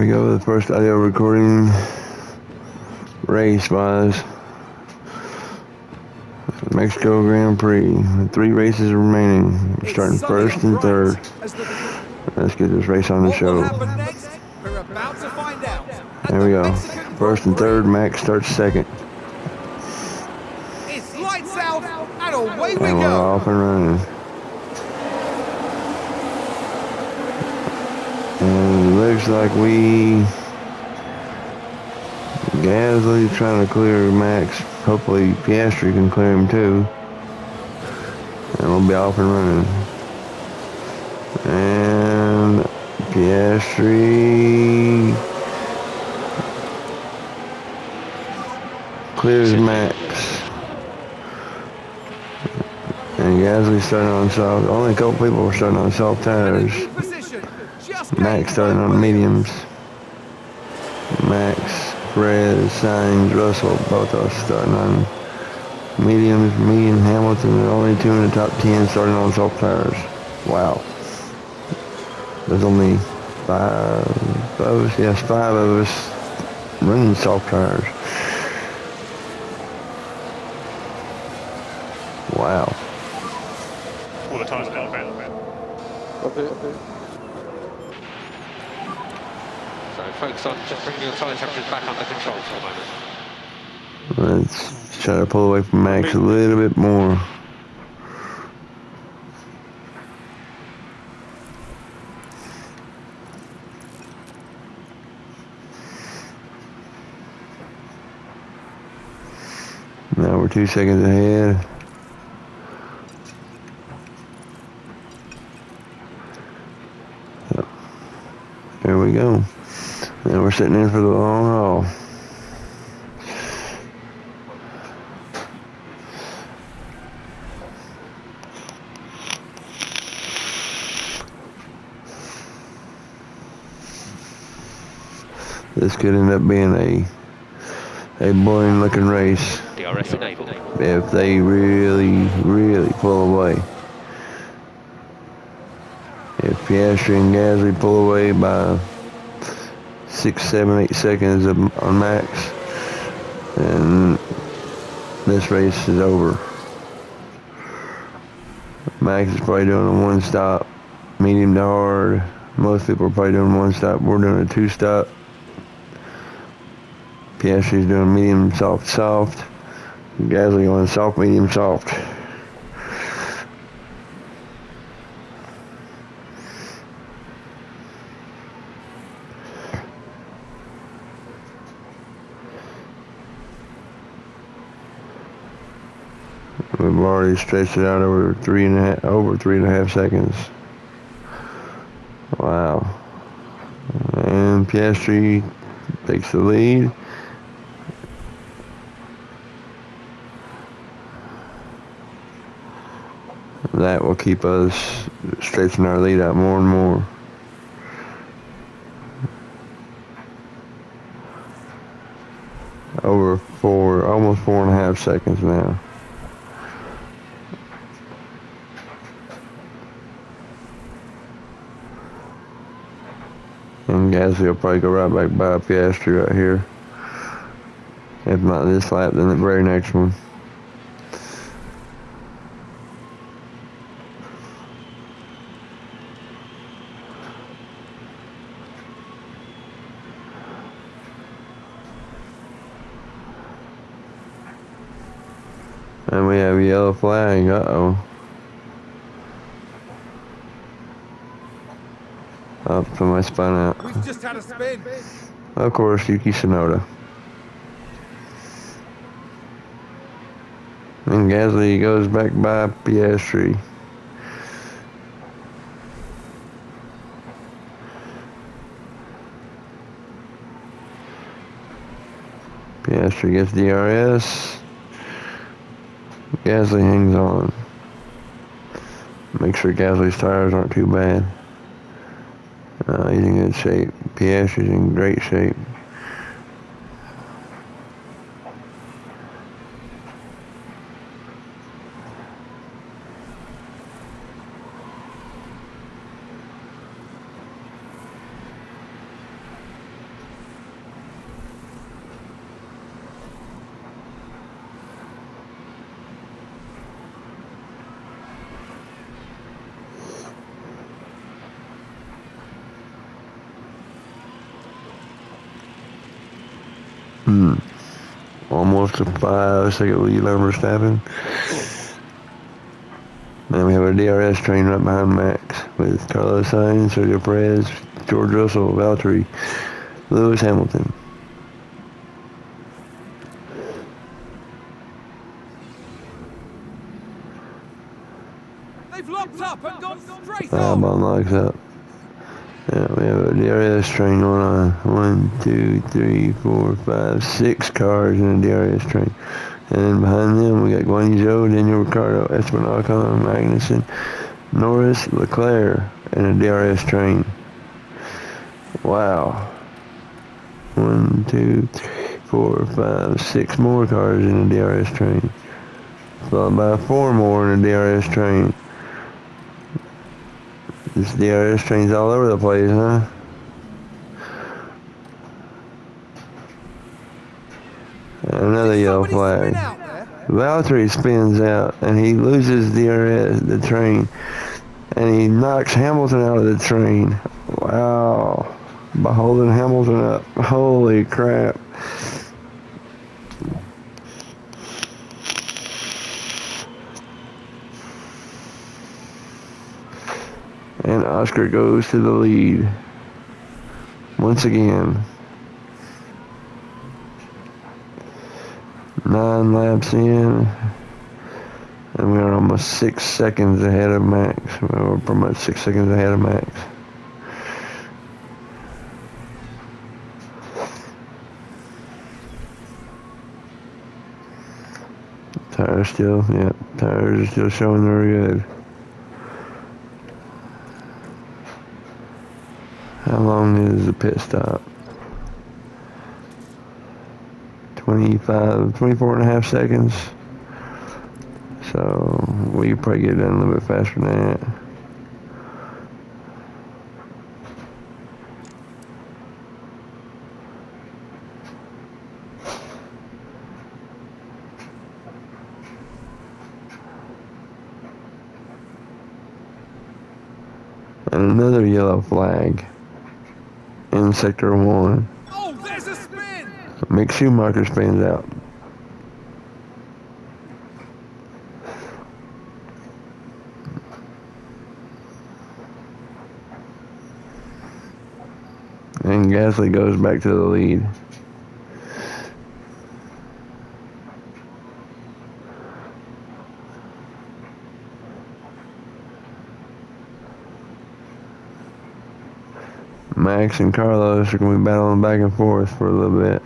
we go, the first audio recording race-wise. Mexico Grand Prix. 3 races remaining. We're starting first and third. Let's get this race on the show. We're about to find out. There we go. First and third, Max starts second. It's lights out, and away we And we're go. off and running. And it looks like Gasly trying to clear Max. Hopefully Piastri can clear him too. And we'll be off and running. And Piastri clears Max. And Gasly starting on soft. Only a couple people were starting on soft tires. Max starting on mediums. Max, Perez, Sainz, Russell, both of us starting on mediums. Me and Hamilton are only 2 in the top 10 starting on soft tires. Wow. There's only 5 of us. Yes, 5 of us running soft tires. Wow. All the time's now, man. Okay. So focus on just bringing your tyre temperatures back under control for the moment. Let's try to pull away from Max a little bit more. Now we're 2 seconds ahead. So, there we go. Now we're sitting in for the long haul. This could end up being a boring looking race. DRS enabled. If they really pull away. If Piastri and Gasly pull away by 6, 7, 8 seconds on Max, then this race is over. Max is probably doing a 1 stop, medium to hard. Most people are probably doing 1 stop. We're doing a 2 stop. Piastri's doing medium, soft, soft. Gasly on soft, medium, soft. We've already stretched it out over 3.5 seconds. Wow. And Piastri takes the lead. That will keep us stretching our lead out more and more. Almost 4.5 seconds now. And Gasly will probably go right back by Piastri right here. If not this lap, then the very next one. And we have a yellow flag. Uh-oh. Oh, somebody spun out. We've just had a spin. Of course, Yuki Tsunoda. And Gasly goes back by Piastri. Piastri gets DRS. Gasly hangs on. Make sure Gasly's tires aren't too bad. He's in good shape. Piastri's in great shape. Almost a 5-second lead on Verstappen. Then we have a DRS train right behind Max with Carlos Sainz, Sergio Perez, George Russell, Valtteri, Lewis Hamilton. They've locked up and gone straight Albon on. locks up. Yeah, we have a DRS train going on. 1, 2, 3, 4, 5, 6 cars in a DRS train. And then behind them, we got Guan Yu Zhou, Daniel Ricciardo, Esteban Ocon, Magnussen, Norris, Leclerc, and a DRS train. Wow. 1, 2, 3, 4, 5, 6 more cars in a DRS train. Followed by 4 more in a DRS train. This DRS train's all over the place, huh? Another Did yellow somebody spin flag. out there? Valtteri spins out and he loses the train, and he knocks Hamilton out of the train. Wow. By holding Hamilton up. Holy crap. And Oscar goes to the lead. Once again. 9 laps in. And we're almost 6 seconds ahead of Max. We're pretty much 6 seconds ahead of Max. Tires still, yep. Tires are still showing they're good. How long is the pit stop? 24 and a half seconds. So we could probably get it done a little bit faster than that. And another yellow flag in sector 1. Oh, there's a spin. Mick Schumacher spins out. And Gasly goes back to the lead. Max and Carlos are going to be battling back and forth for a little bit.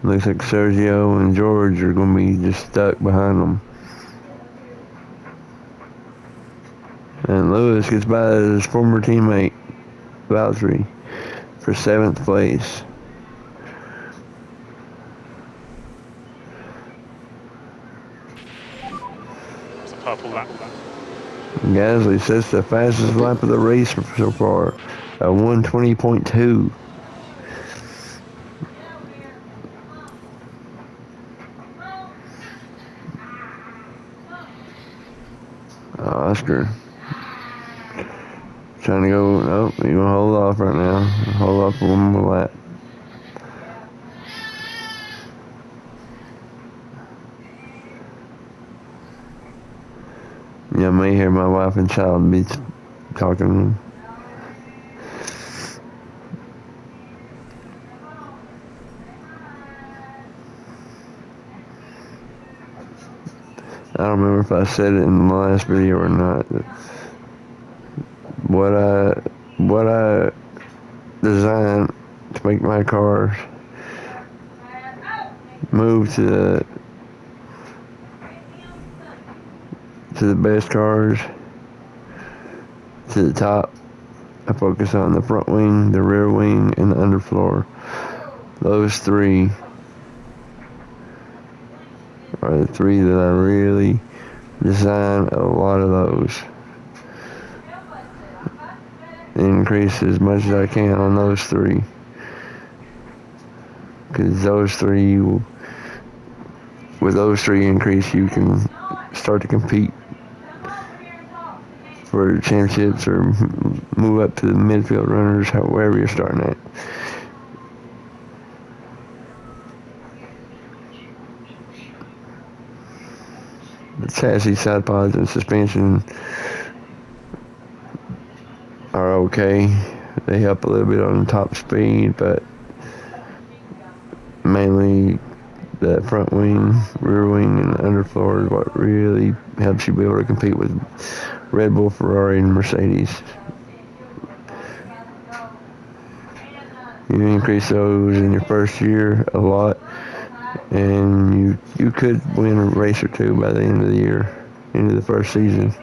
Looks like Sergio and George are going to be just stuck behind them. And Lewis gets by his former teammate, Valtteri, for 7th place. It's a purple lap. Gasly sets the fastest lap of the race so far, a 1:20.2. Oscar trying to go. Nope, you're gonna hold off right now. Hold off for one more lap. Yeah, I may hear my wife and child be talking. I don't remember if I said it in the last video or not. But what I designed to make my cars move to the best cars, to the top. I focus on the front wing, the rear wing, and the underfloor. Those 3 are the 3 that I really design a lot of those. Increase as much as I can on those 3. Because those 3, with those 3 increase, you can start to compete. for championships or move up to the midfield runners, wherever you're starting at. The chassis, side pods, and suspension are okay. They help a little bit on top speed, but mainly the front wing, rear wing, and the underfloor is what really helps you be able to compete with Red Bull, Ferrari, and Mercedes. You increase those in your first year a lot, and you could win a race or two by the end of the year, end of the first season.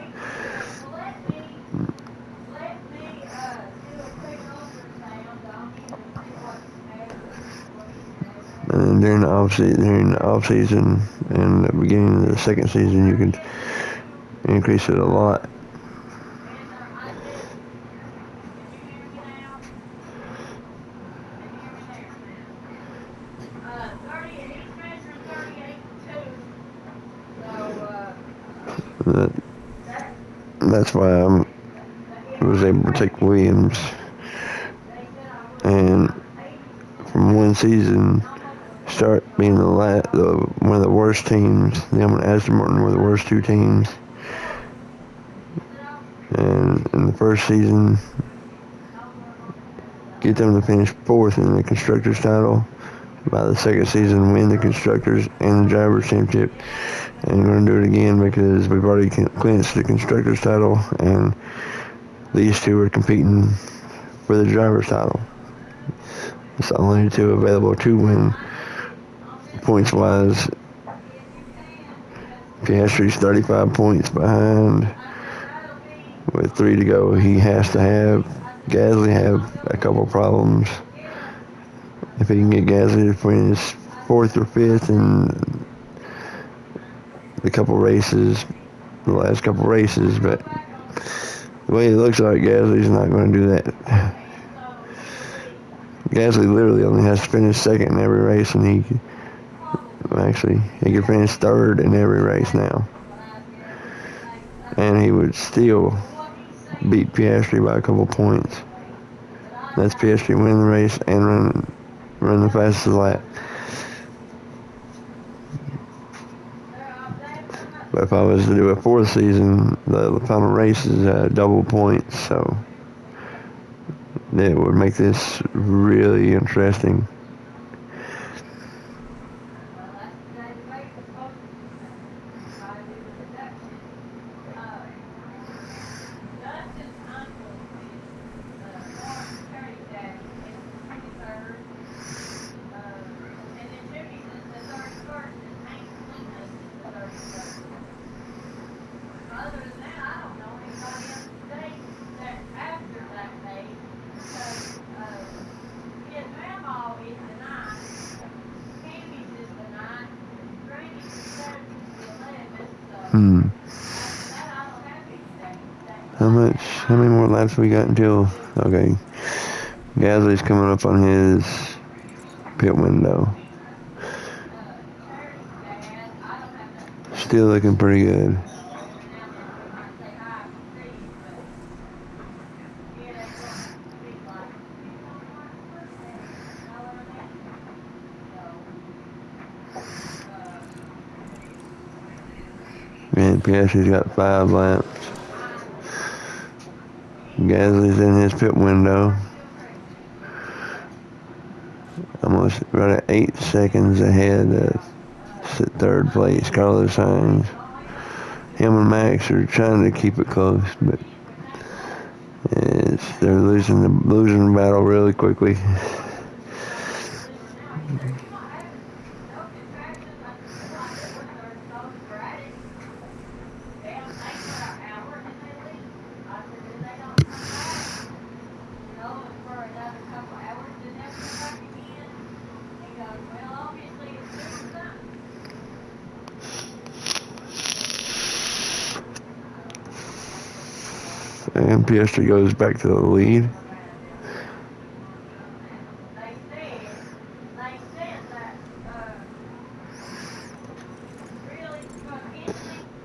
And during the off season and the beginning of the second season, you can increase it a lot. That's why I was able to take Williams, and from one season start being one of the worst teams. Them and Aston Martin were the worst two teams, and in the first season get them to finish fourth in the constructors title. By the second season, win the constructors and the drivers championship. And we're going to do it again because we've already clinched the constructors title, and these two are competing for the drivers title. It's the only two available to win points wise. Piastri's 35 points behind with 3 to go. He has to have Gasly have a couple problems. If he can get Gasly to finish 4th or 5th in the last couple races, but the way it looks like Gasly's not going to do that. Gasly literally only has to finish second in every race, and he can finish third in every race now. And he would still beat Piastri by a couple points. That's Piastri winning the race and run the fastest lap. But if I was to do a fourth season, the final race is double points, so it would make this really interesting. How many more laps we got until, okay, Gasly's coming up on his pit window. Still looking pretty good. And Piastri's got 5 laps. Gasly's in his pit window. Almost right at 8 seconds ahead of third place, Carlos Sainz. Him and Max are trying to keep it close, but they're losing the battle really quickly. And Piastri goes back to the lead.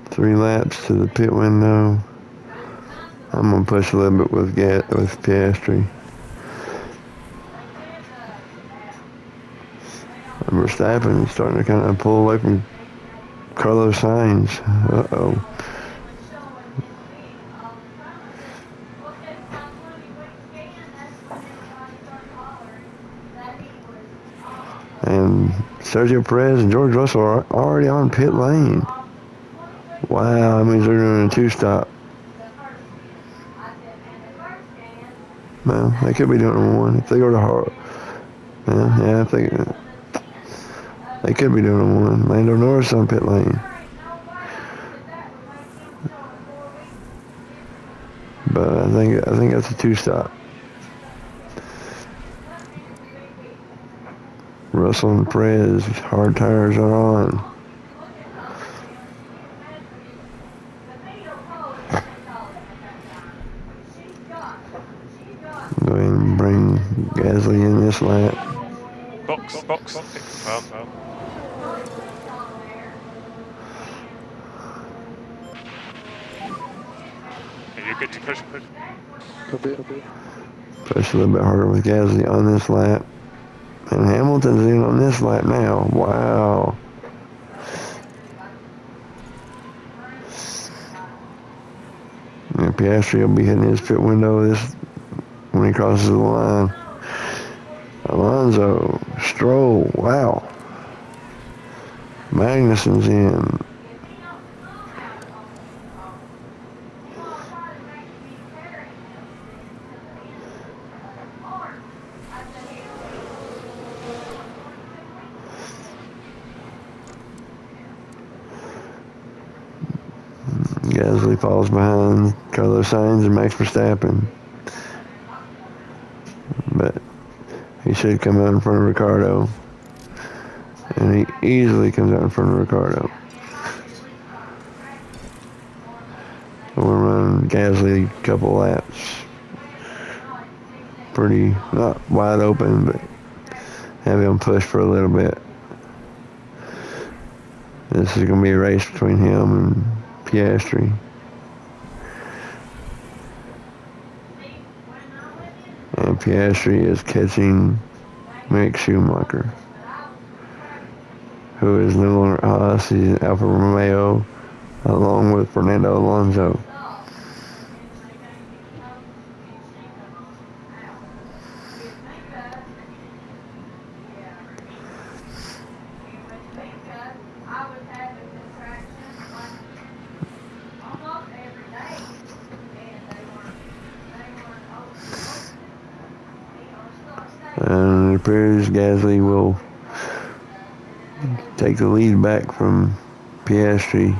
Three laps to the pit window. I'm gonna push a little bit with Piastri. And Verstappen is starting to kind of pull away from Carlos Sainz. Uh-oh. And Sergio Perez and George Russell are already on pit lane. Wow, that means they're doing a two-stop. Well, they could be doing a one if they go to hard. Yeah, they could be doing a one. Lando Norris on pit lane. But I think that's a two-stop. Russell and Perez, hard tires are on. Go ahead and bring Gasly in this lap. Box. Confirm. Okay, you're good to push. Push a little bit harder with Gasly on this lap. And Hamilton's in on this lap now. Wow. And Piastri will be hitting his pit window when he crosses the line. Alonso, Stroll, wow. Magnussen's in. Gasly falls behind Carlos Sainz and Max Verstappen. But he should come out in front of Ricardo. And he easily comes out in front of Ricardo. We'll run Gasly a couple laps. Pretty, not wide open, but have him push for a little bit. This is going to be a race between him and Piastri. And Piastri is catching Mick Schumacher, who is no longer Haas. He's Alfa Romeo, along with Fernando Alonso. And it appears Gasly will take the lead back from Piastri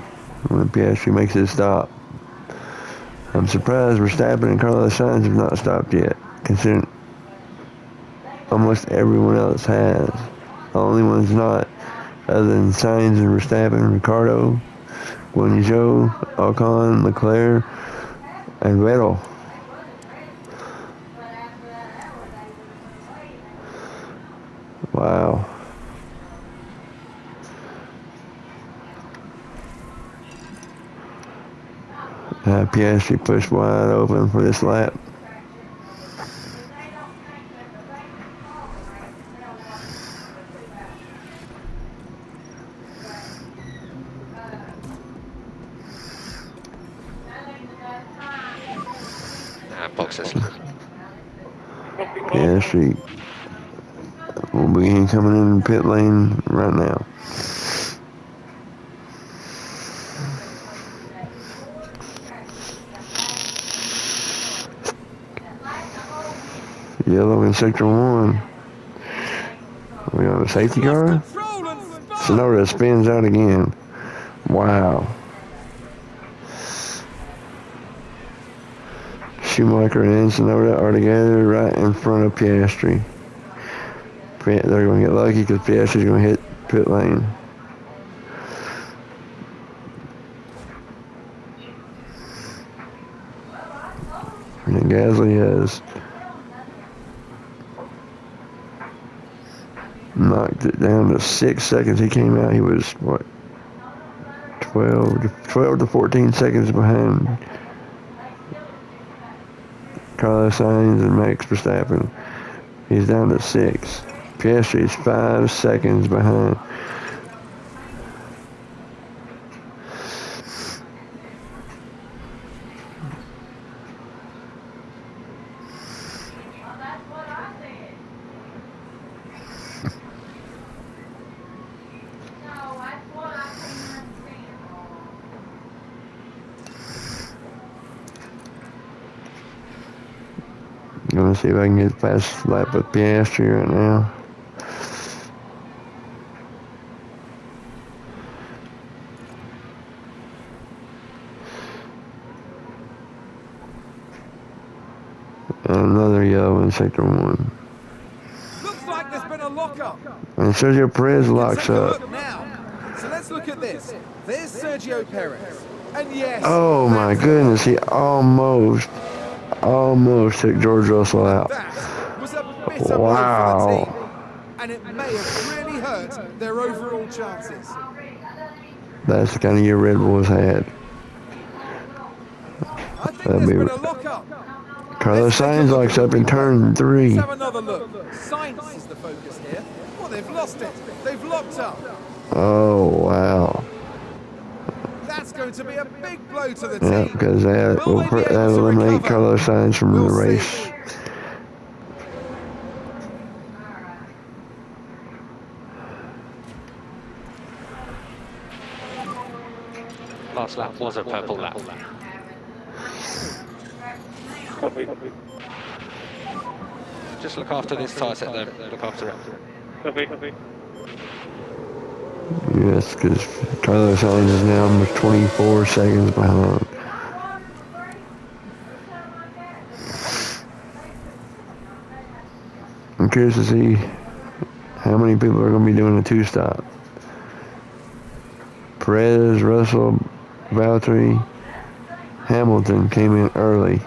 when Piastri makes his stop. I'm surprised Verstappen and Carlos Sainz have not stopped yet, considering almost everyone else has. The only ones not, other than Sainz and Verstappen, Ricardo, Guanyu Zhou, Ocon, Leclerc, and Vettel. Wow. Piastri pushed wide open for this lap. Boxes. Piastri will begin coming in pit lane right now. Yellow in sector 1. Are we on a safety car? Tsunoda spins out again. Wow. Schumacher and Tsunoda are together right in front of Piastri. They're going to get lucky because Piastri's going to hit pit lane. And Gasly has knocked it down to 6 seconds. He came out, he was, 12 to 14 seconds behind Carlos Sainz and Max Verstappen. He's down to 6. Piastri is 5 seconds behind. Gonna see if I can get past lap with Piastri right now. And another yellow in sector 1. Looks like there's been a lockup. And Sergio Perez Take locks a up. look now. So let's look at this. There's Sergio Perez. And yes, Oh my that's goodness, he almost took George Russell out. That was a bitter blow for the Wow. team. And it may have really hurt their overall chances. That's the kind of year Red Bull's had. I think That'd there's be been a lockup. Carlos Let's take a Sainz look locks at up the in replay. turn 3. Let's have another look. Science is the focus here. Well, they've lost it. They've locked up. Oh wow. That's going to be a big blow to the Yeah, team. because that Will will they be able to eliminate recover? Carlos Sainz from We'll the see. race. Last lap was a purple lap. Just look after this tyre set there. Look after it. Yes, because Carlos Sainz is now almost 24 seconds behind. I'm curious to see how many people are going to be doing a 2-stop. Perez, Russell, Valtteri, Hamilton came in early.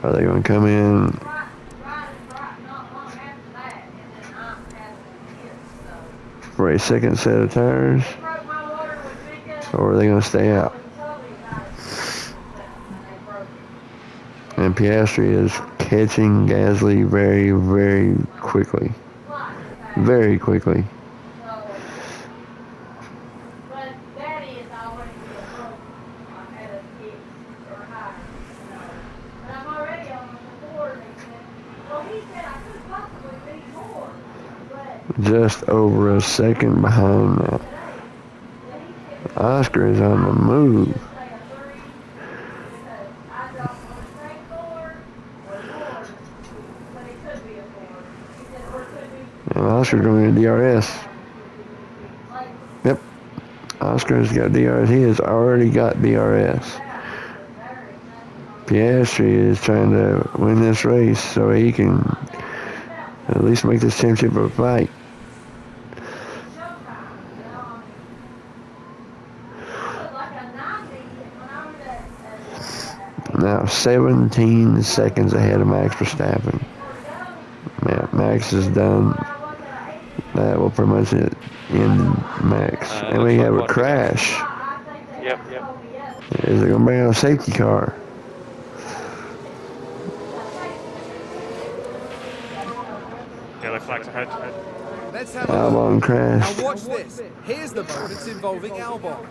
Are they going to come in for a second set of tires? Or are they going to stay out? And Piastri is catching Gasly very, very quickly. Very quickly. Just over a second behind that. Oscar is on the move. And Oscar's going to DRS. Yep. Oscar's got DRS. He has already got DRS. Piastri is trying to win this race so he can at least make this championship a fight. Now 17 seconds ahead of Max Verstappen. Yeah, Max is done. That will pretty much end Max. And we have a crash. Yep. Is it going to bring out a safety car? Yellow flags ahead. Let's have a Albon look. crashed. Now watch this. Here's the moments involving Albon.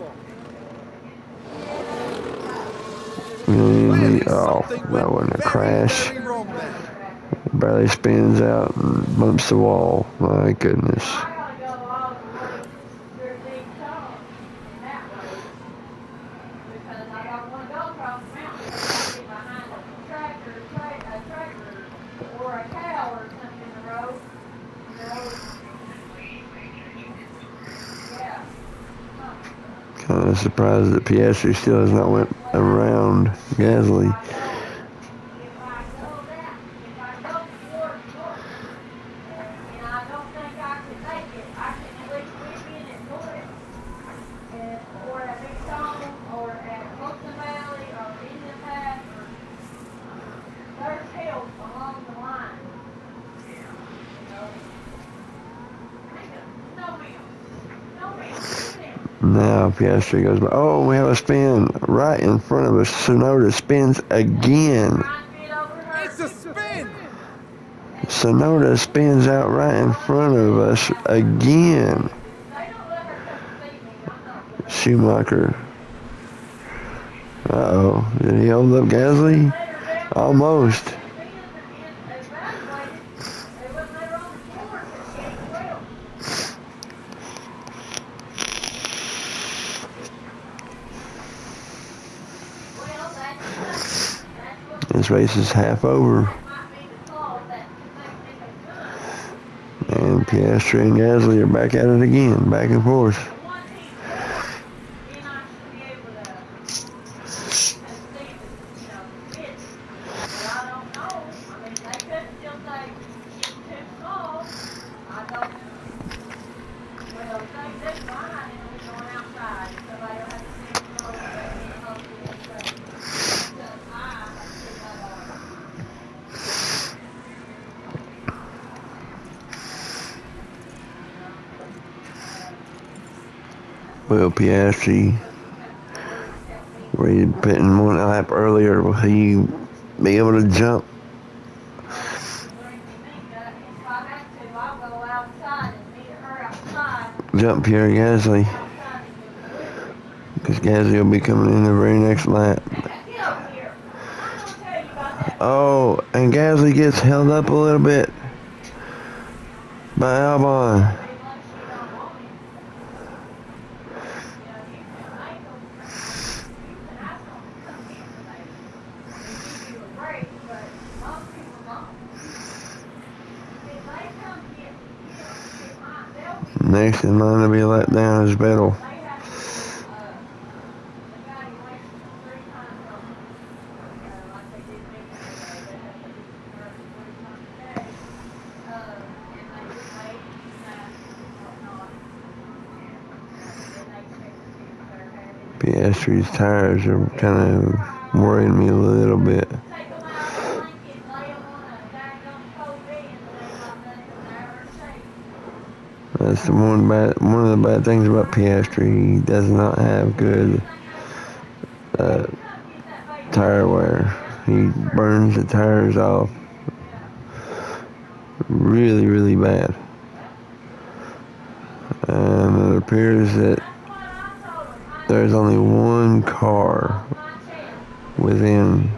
Clearly Oh, something that went wasn't a very, crash. very wrong there. Barely spins out and bumps the wall. My goodness. Kind of surprised that Piastri still has not went around Gasly. Now Piastri goes by. Oh, we have a spin right in front of us. Tsunoda spins again. Sonoda spins out right in front of us again. Schumacher. Uh-oh. Did he hold up Gasly? Almost. This race is half over. And Piastri and Gasly are back at it again, back and forth. Well, Piastri, where he put in one lap earlier, will he be able to jump Pierre Gasly? Because Gasly will be coming in the very next lap. Oh, and Gasly gets held up a little bit by Albon. Next in line to be let down is Vettel. Piastri's tires are kind of worrying me a little bit. That's one of the bad things about Piastri. He does not have good tire wear. He burns the tires off really, really bad. And it appears that there's only one car within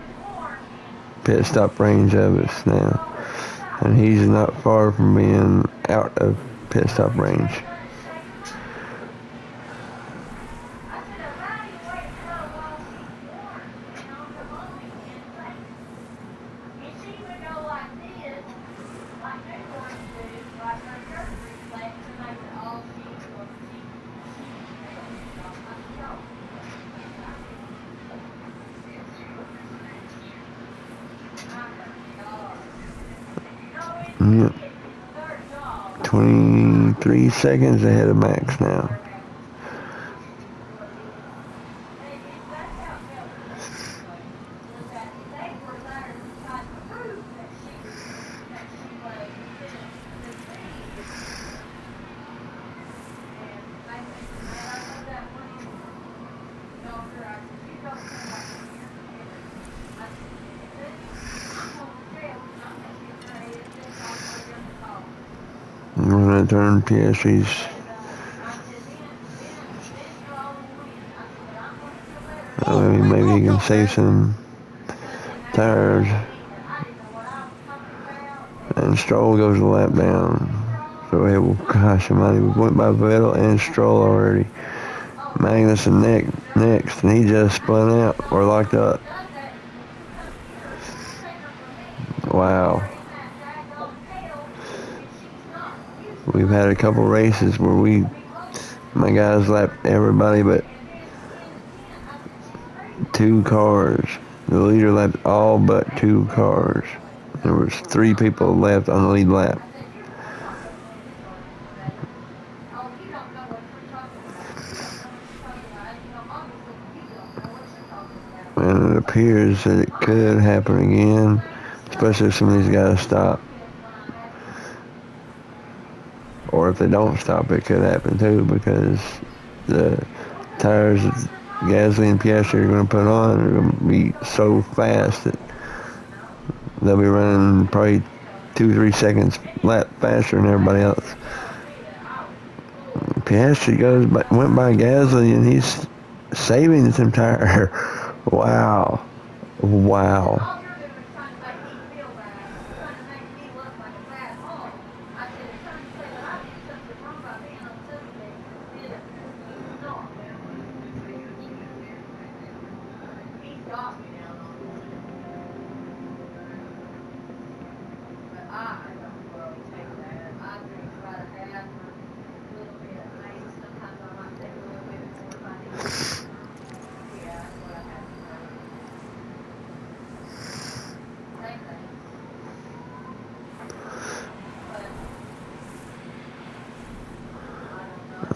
pit stop range of us now. And he's not far from being out of pit stop range. Yep. 23 seconds ahead of Max now. We're going to turn Piastri's maybe he can save some tires. And Stroll goes a lap down. So, hey, well, gosh, we went by Vettel and Stroll already. Magnussen next, and he just spun out or locked up. Wow. We've had a couple races where my guys lapped everybody but two cars. The leader lapped all but two cars. There was 3 people left on the lead lap. And it appears that it could happen again, especially if some of these guys stop. Or if they don't stop, it could happen too, because the tires that Gasly and Piastri are going to put on are going to be so fast that they'll be running probably 2-3 seconds lap faster than everybody else. Piastri went by Gasly, and he's saving some tire. Wow. Wow.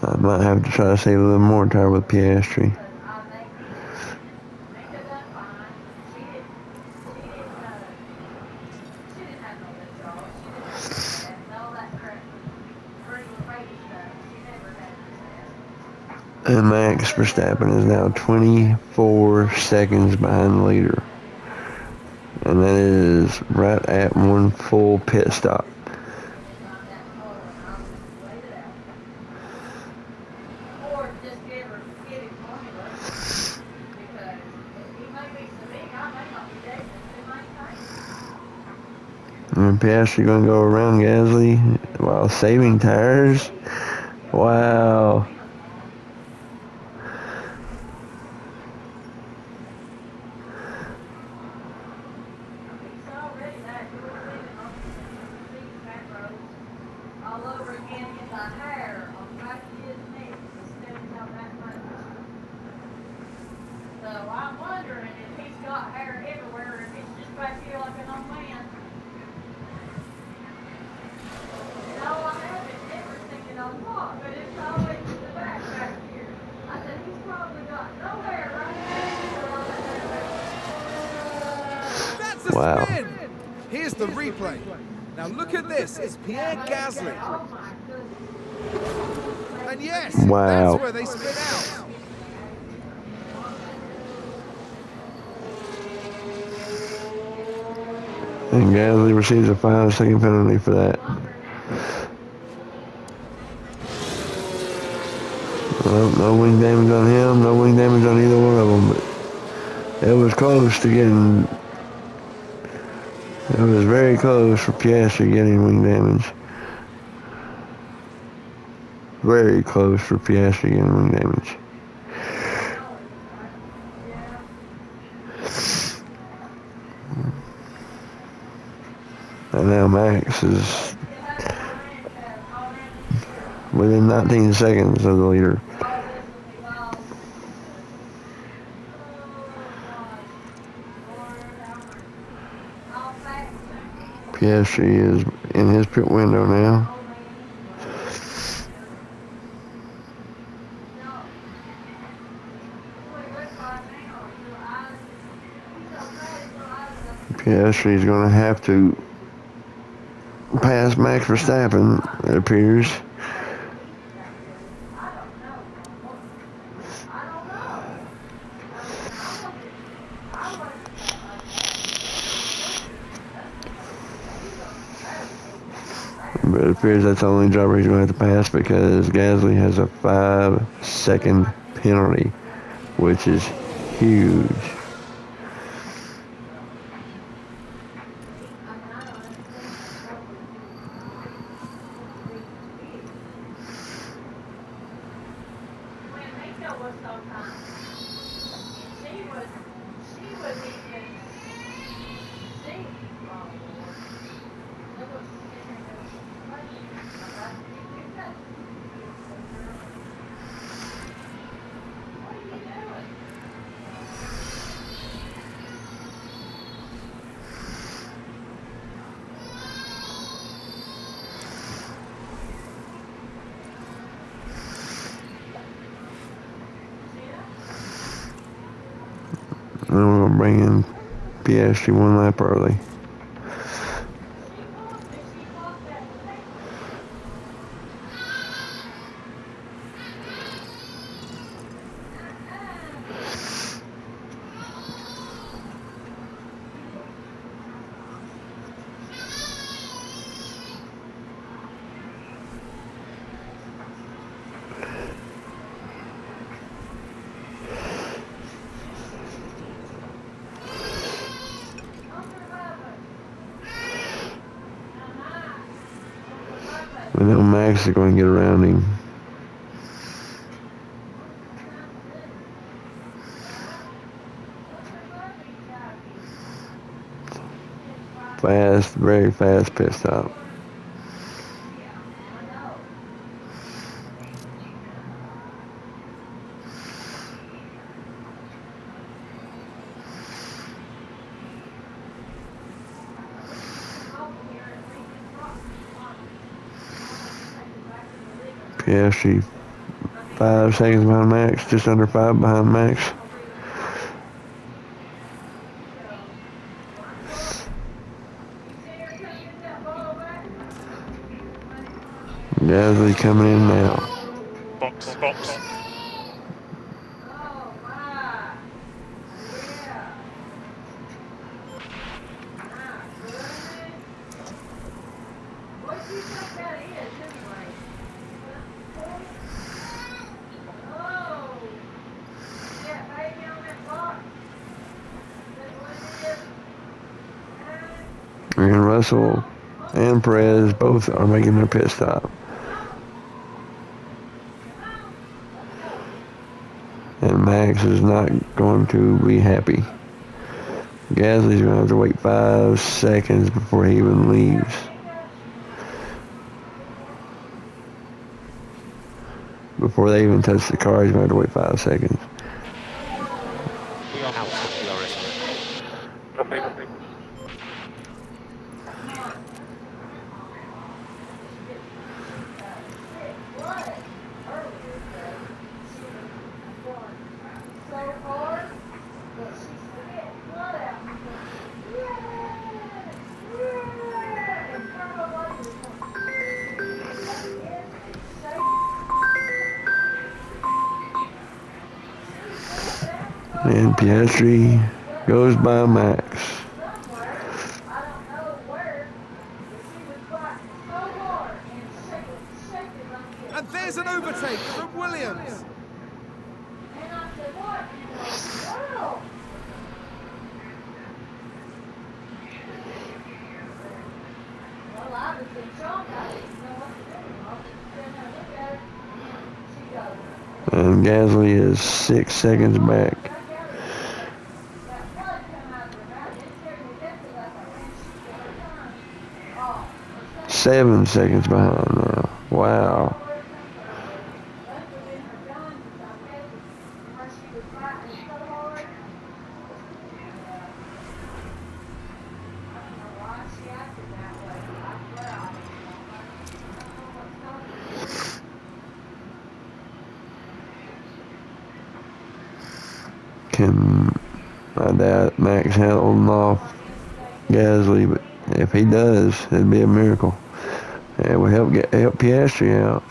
I might have to try to save a little more tire with Piastri. And Max Verstappen is now 24 seconds behind the leader. And that is right at one full pit stop. And Piastri going to go around Gasly while saving tires. Wow. That's a spin! Here's the replay. Now look at this, it's Pierre Gasly. And yes, Wow. that's where they spin out. And Gasly receives a 5-second penalty for that. Well, no wing damage on him, no wing damage on either one of them, but it was close to getting... It was very close for Piastri getting wing damage. Very close for Piastri getting wing damage. And now Max is within 19 seconds of the leader. Piastri is in his pit window now. Piastri is going to have to pass Max Verstappen, it appears. But it appears that's the only driver he's going to have to pass because Gasly has a 5-second penalty, which is huge. And we're going to bring in Piastri one lap early. We know Max is going to get around him. Fast, very fast pit stop. Piastri 5 seconds behind Max, just under 5 behind Max. Gasly coming in now. Box, box. And Russell and Perez both are making their pit stop. And Max is not going to be happy. Gasly's going to have to wait 5 seconds before he even leaves. Before they even touch the car, he's going to have to wait 5 seconds. We are out of DRS. Copy. And Piastri goes by Max. And there's an overtake from Williams. And Gasly is 6 seconds back. Seven seconds behind now. Wow. I doubt Max holding off Gasly, but if he does, it'd be a miracle. It would help Piastri out.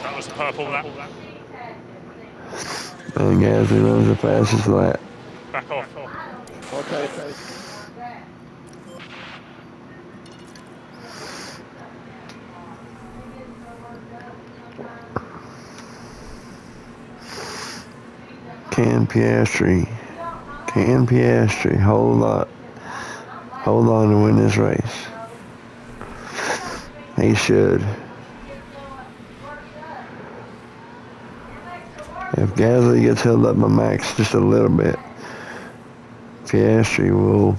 That was purple, that. And Gasly runs the fastest lap. Back off. Okay. Can Piastri hold on to win this race? He should. If Gasly gets held up by Max just a little bit, Piastri will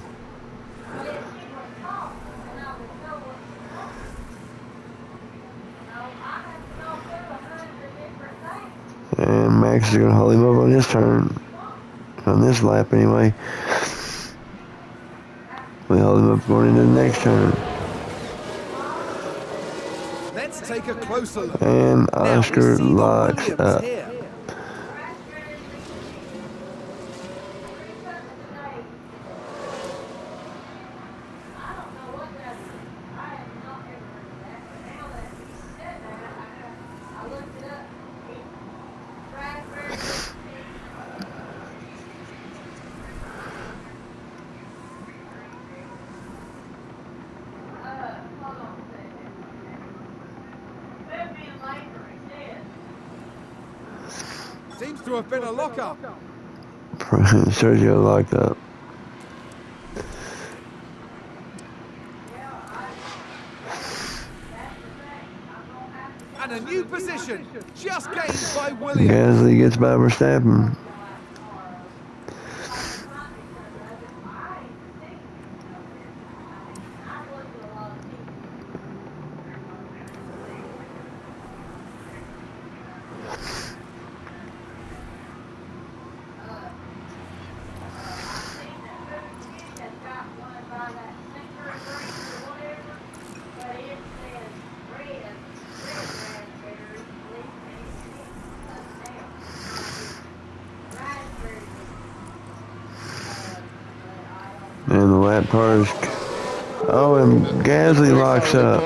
and Max is going to hold him up on his turn, on this lap anyway. We hold him up going into the next turn. Let's take a closer look. And Now Oscar we see the locks Williams up. here. Seems to have been a lock-up. Sergio locked up. And a new position just gained by Williams. Gasly gets by Verstappen. And the lap cars. Oh, and Gasly locks up.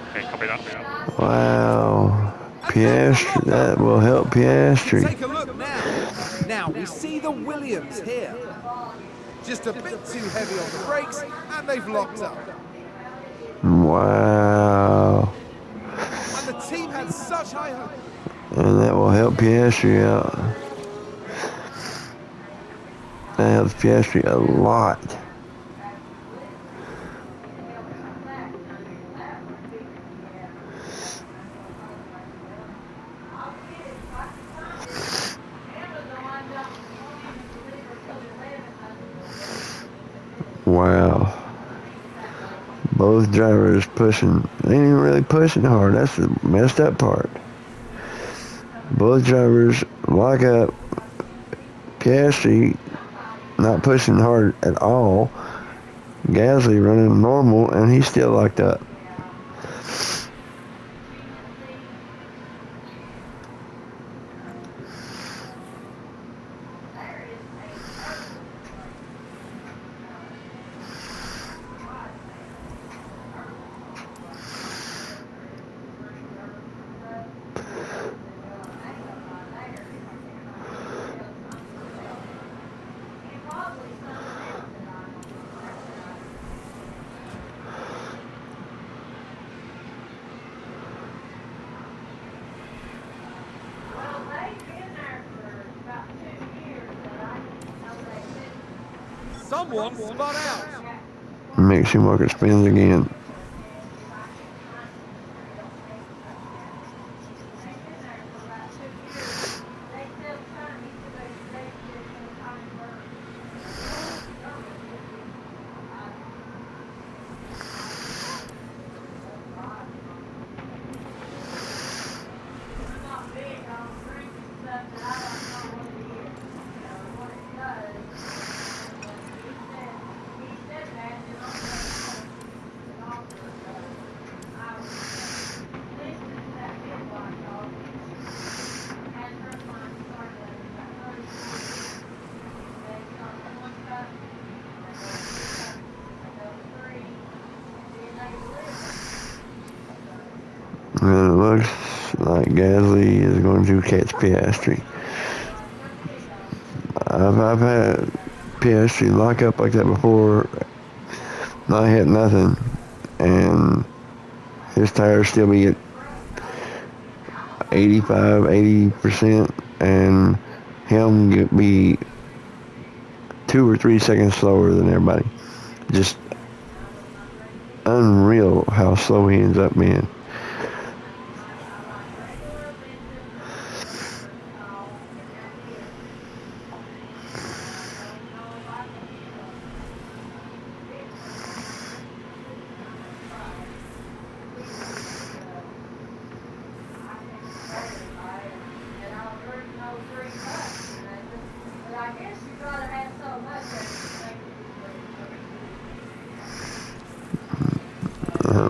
Okay, copy that. Wow. Piastri, that will help Piastri. Take a look now. Now we see the Williams here. Just a bit too heavy on the brakes, and they've locked up. Wow. And the team had such high hopes. And that will help Piastri out. That helps Piastri a lot. Wow. Both drivers pushing. They ain't even really pushing hard. That's the messed up part. Both drivers lock up. Piastri not pushing hard at all. Gasly running normal, and he's still locked up. Someone spun out. Mick Schumacher spins again. And it looks like Gasly is going to catch Piastri. I've had Piastri lock up like that before, not hit nothing, and his tires still be at 85, 80%, and him be 2 or 3 seconds slower than everybody. Just unreal how slow he ends up being.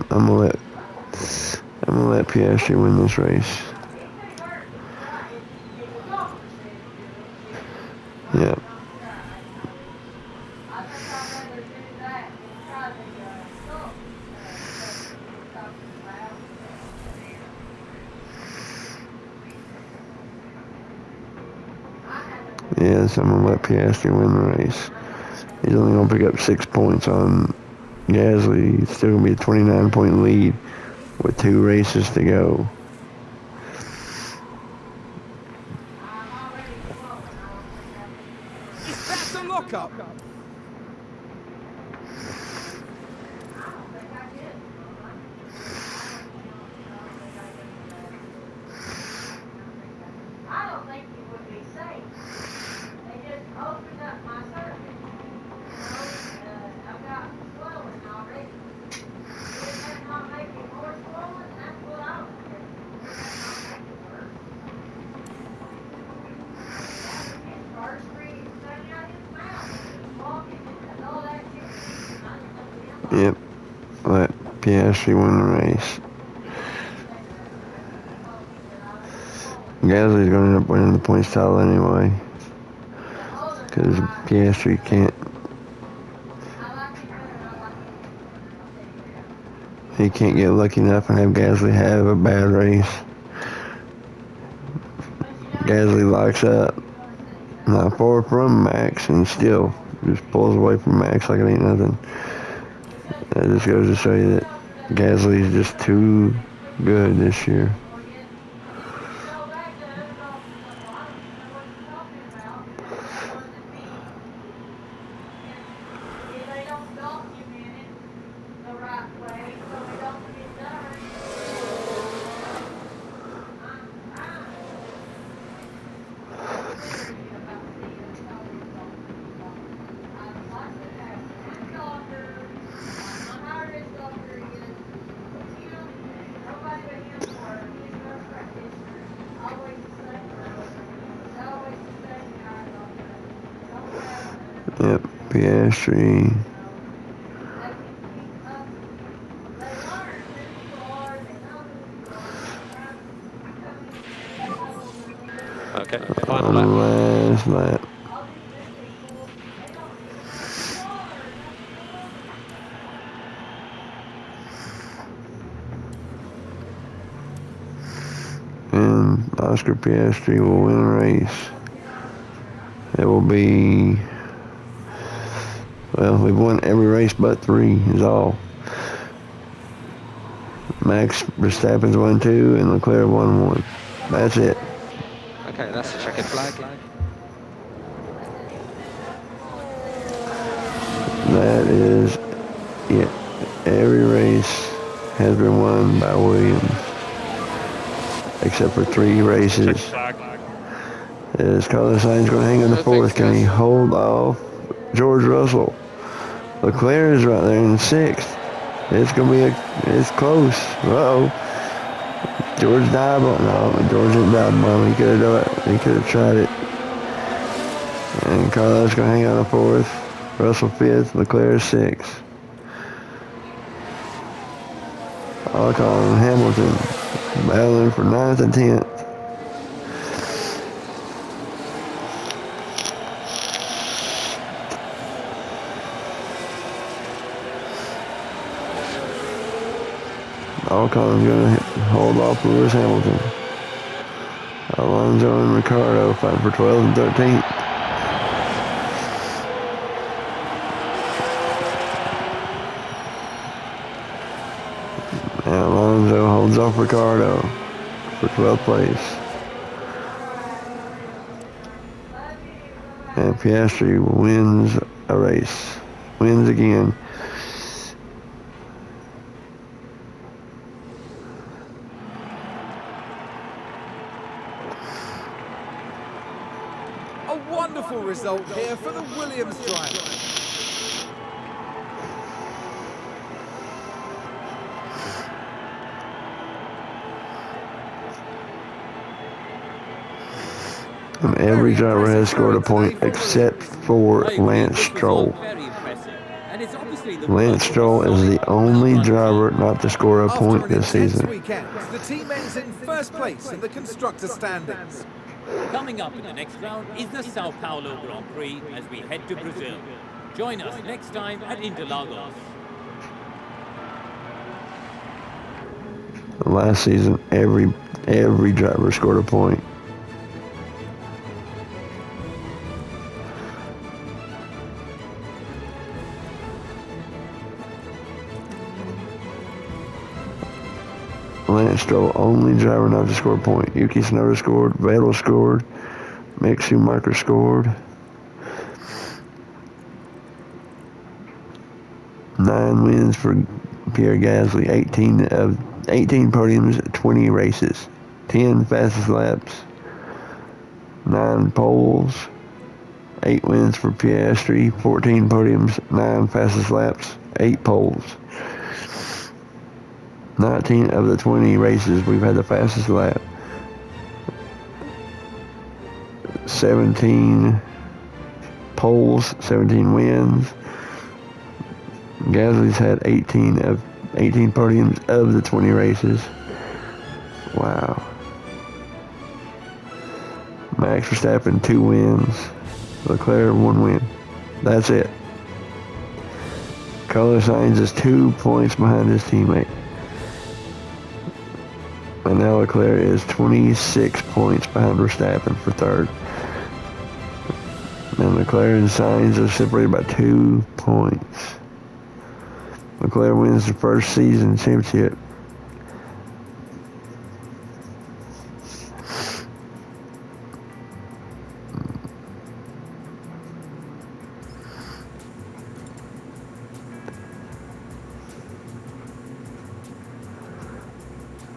I'm gonna let Piastri win this race. Yeah. Yes, I'm gonna let Piastri win the race. He's only gonna pick up 6 points on Gasly. It's still gonna be a 29-point lead with 2 races to go. Yep. Let Piastri win the race. Gasly's going to end up winning the points title anyway. Because Piastri can't. He can't get lucky enough and have Gasly have a bad race. Gasly locks up. Not far from Max and still just pulls away from Max like it ain't nothing. That just goes to show you that Gasly's just too good this year. Yep, Piastri. Okay, On final the lap. last lap. And Oscar Piastri will win a race. It will be, well, we've won every race but 3 is all. Max Verstappen's won 2 and Leclerc won 1. That's it. Okay, that's the checkered flag. That is it. Every race has been won by Williams. Except for 3 races. Check flag. Is Carlos Sainz going to hang on the 4th? Can he hold off George Russell? Leclerc is right there in 6th. It's going to be it's close. Uh-oh. George died on. No, George didn't die on. He could have done it. He could have tried it. And Carlos going to hang on the 4th. Russell 5th. Leclerc 6th. Ocon and Hamilton battling for 9th and 10th. Ocon's going to hold off Lewis Hamilton. Alonso and Ricciardo fighting for 12th and 13th. And Alonso holds off Ricciardo for 12th place. And Piastri wins a race. Wins again. A wonderful result here for the Williams driver. And every driver has scored a point except for Lance Stroll. Lance Stroll is the only driver not to score a point this season. Weekend, the team ends in first place in the constructor standings. Coming up in the next round is the Sao Paulo Grand Prix as we head to Brazil. Join us next time at Interlagos. Last season, every driver scored a point. Lance Stroll, only driver not to score a point. Yuki Tsunoda scored, Vettel scored, Mick Schumacher scored. 9 wins for Pierre Gasly, 18 podiums, 20 races, 10 fastest laps, 9 poles, 8 wins for Piastri, 14 podiums, 9 fastest laps, 8 poles. 19 of the 20 races we've had the fastest lap. 17 poles, 17 wins, Gasly's had 18 podiums of the 20 races. Wow. Max Verstappen 2 wins. Leclerc 1 win. That's it. Carlos Sainz is 2 points behind his teammate. And now Leclerc is 26 points behind Verstappen for third. And Leclerc and Sainz are separated by 2 points. Leclerc wins the first season championship.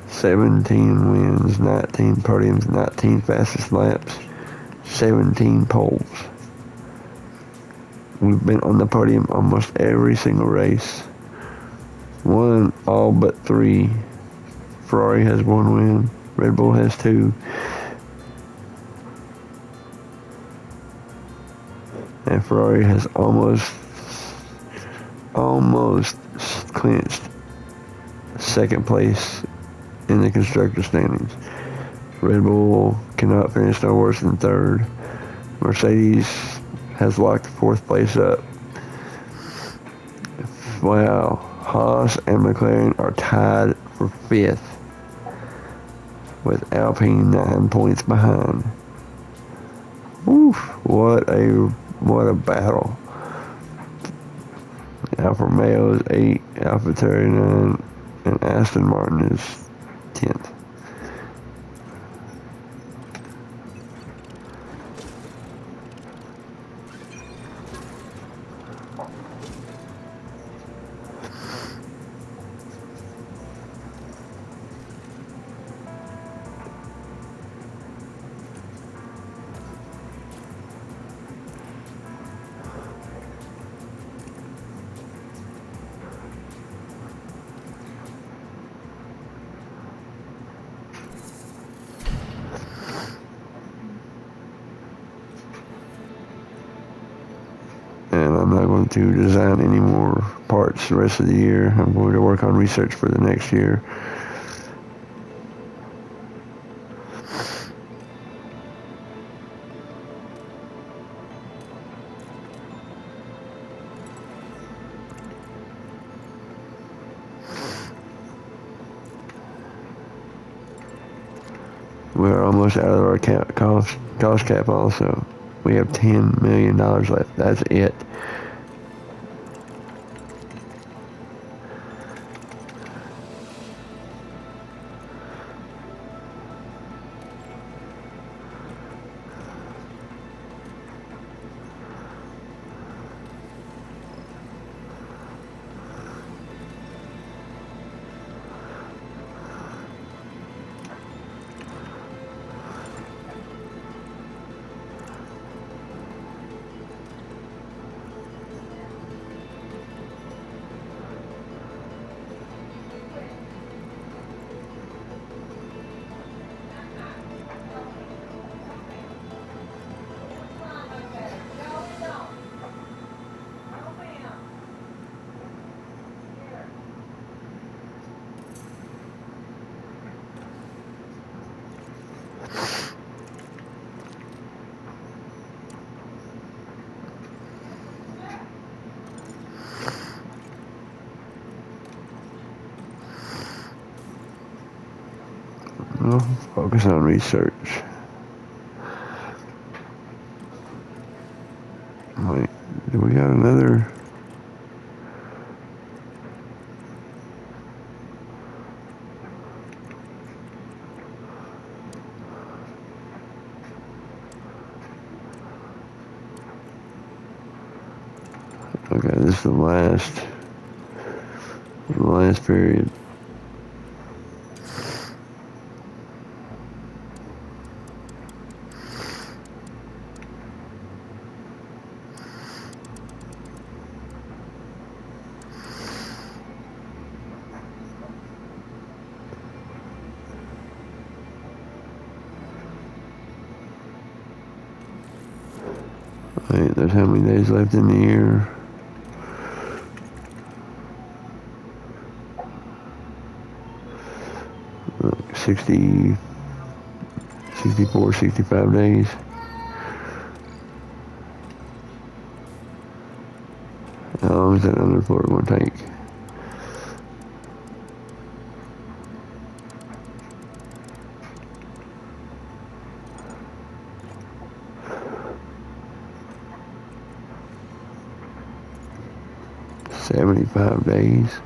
"17 wins, 19 podiums, 19 fastest laps, 17 poles. We've been on the podium almost every single race. Won all but 3. Ferrari has 1 win. Red Bull has 2. And Ferrari has almost clinched second place in the constructor standings. Red Bull cannot finish no worse than third. Mercedes has locked 4th place up. Wow. Haas and McLaren are tied for 5th, with Alpine 9 points behind. Oof, what a battle. Alfa Romeo is 8, AlphaTauri 9, and Aston Martin is 10th. And I'm not going to design any more parts the rest of the year. I'm going to work on research for the next year. We're almost out of our cost cap also. We have $10 million left. That's it. Well, focus on research. Wait, do we got another? Okay, this is the last period. Wait, there's how many days left in the year? 60, 64, 65 days. How long is that underfloor going to take? $75 days.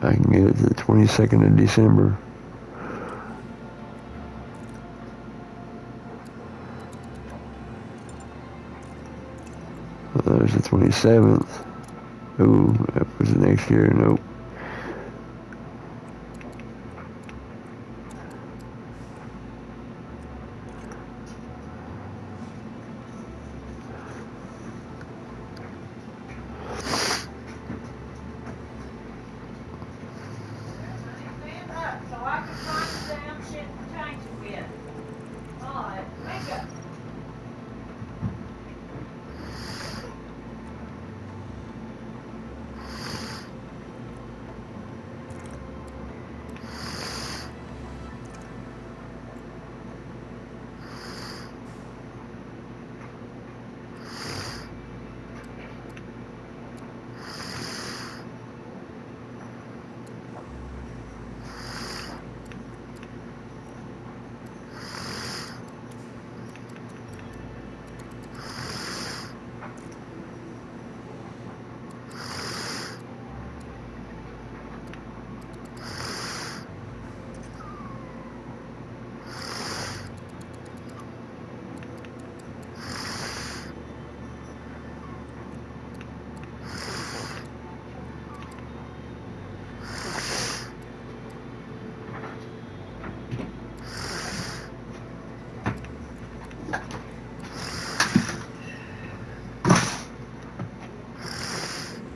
I can get it to the 22nd of December. There's the 27th. Ooh, that was the next year. Nope.